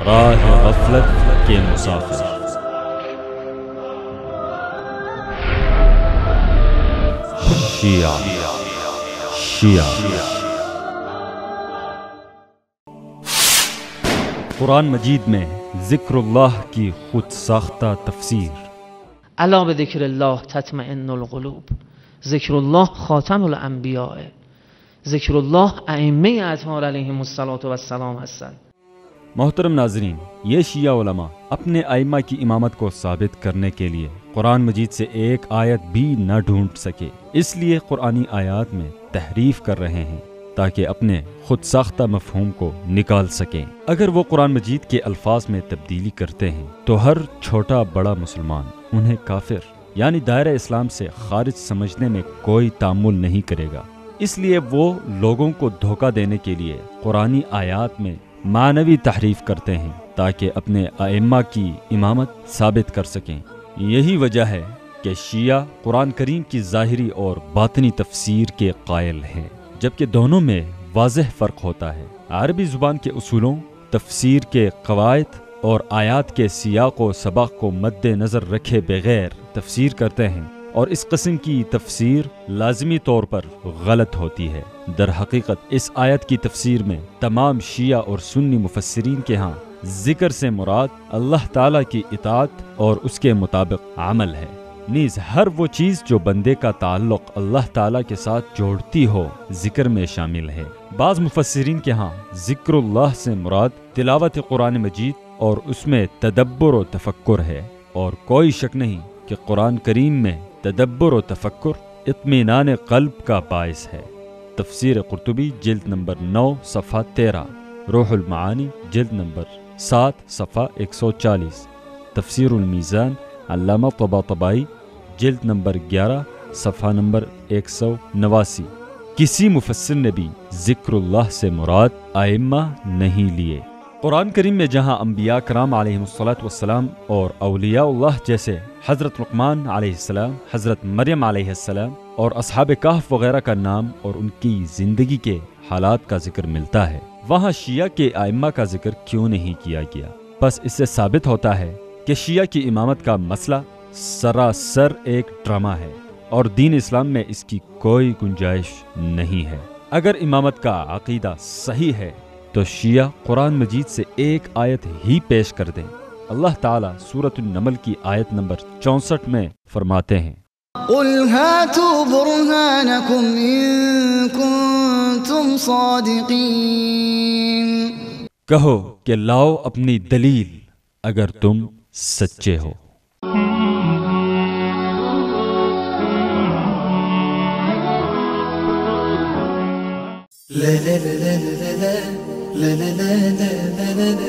راہ غفلت کے مسافر۔ شیعہ قرآن مجید میں ذکر اللہ کی خود ساختہ تفسیر۔ الا بذکر اللہ تطمئن القلوب، ذکر اللہ خاتم الانبیاء، ذکر اللہ ائمه اطهار علیهم الصلاة والسلام هستند۔ محترم ناظرین، یہ شیعہ علماء اپنے ائمہ کی امامت کو ثابت کرنے کے لیے قرآن مجید سے ایک آیت بھی نہ ڈھونڈ سکے، اس لیے قرآنی آیات میں تحریف کر رہے ہیں تاکہ اپنے خود ساختہ مفہوم کو نکال سکیں۔ اگر وہ قرآن مجید کے الفاظ میں تبدیلی کرتے ہیں تو ہر چھوٹا بڑا مسلمان انہیں کافر یعنی دائرہ اسلام سے خارج سمجھنے میں کوئی تعامل نہیں کرے گا۔ اس لیے وہ لوگوں کو دھوکہ دینے کے لیے قرآنی آیات میں معنوی تحریف کرتے ہیں تاکہ اپنے ائمہ کی امامت ثابت کر سکیں۔ یہی وجہ ہے کہ شیعہ قرآن کریم کی ظاہری اور باطنی تفسیر کے قائل ہیں، جبکہ دونوں میں واضح فرق ہوتا ہے۔ عربی زبان کے اصولوں، تفسیر کے قواعد اور آیات کے سیاق و سباق کو مد نظر رکھے بغیر تفسیر کرتے ہیں، اور اس قسم کی تفسیر لازمی طور پر غلط ہوتی ہے۔ در حقیقت اس آیت کی تفسیر میں تمام شیعہ اور سنی مفسرین کے ہاں ذکر سے مراد اللہ تعالیٰ کی اطاعت اور اس کے مطابق عمل ہے، نیز ہر وہ چیز جو بندے کا تعلق اللہ تعالیٰ کے ساتھ جوڑتی ہو ذکر میں شامل ہے۔ بعض مفسرین کے ہاں ذکر اللہ سے مراد تلاوت قرآن مجید اور اس میں تدبر و تفکر ہے، اور کوئی شک نہیں کہ قرآن کریم میں تدبر و تفکر اطمینان قلب کا باعث ہے۔ تفسیر قرطبی جلد نمبر 9 صفحہ 13، روح المعانی جلد نمبر 7 صفحہ 140، تفسیر المیزان علامہ طباطبائی جلد نمبر 11 صفحہ نمبر 189۔ کسی مفسر نے بھی ذکر اللہ سے مراد ائمہ نہیں لیے۔ قرآن کریم میں جہاں انبیاء کرام علیہم السلام اور اولیاء اللہ جیسے حضرت لقمان علیہ السلام، حضرت مریم علیہ السلام اور اصحاب کہف وغیرہ کا نام اور ان کی زندگی کے حالات کا ذکر ملتا ہے، وہاں شیعہ کے ائمہ کا ذکر کیوں نہیں کیا گیا؟ بس اس سے ثابت ہوتا ہے کہ شیعہ کی امامت کا مسئلہ سراسر ایک ڈرامہ ہے اور دین اسلام میں اس کی کوئی گنجائش نہیں ہے۔ اگر امامت کا عقیدہ صحیح ہے تو شیعہ قرآن مجید سے ایک آیت ہی پیش کر دیں۔ اللہ تعالیٰ سورۃ النمل کی آیت نمبر 64 میں فرماتے ہیں، قُلْ هَاتُوا بُرْهَانَكُمْ إِن كُنتُمْ صَادِقِينَ، کہو کہ لاؤ اپنی دلیل اگر تم سچے ہو۔ لا لا لا لا لا لا لا لا لا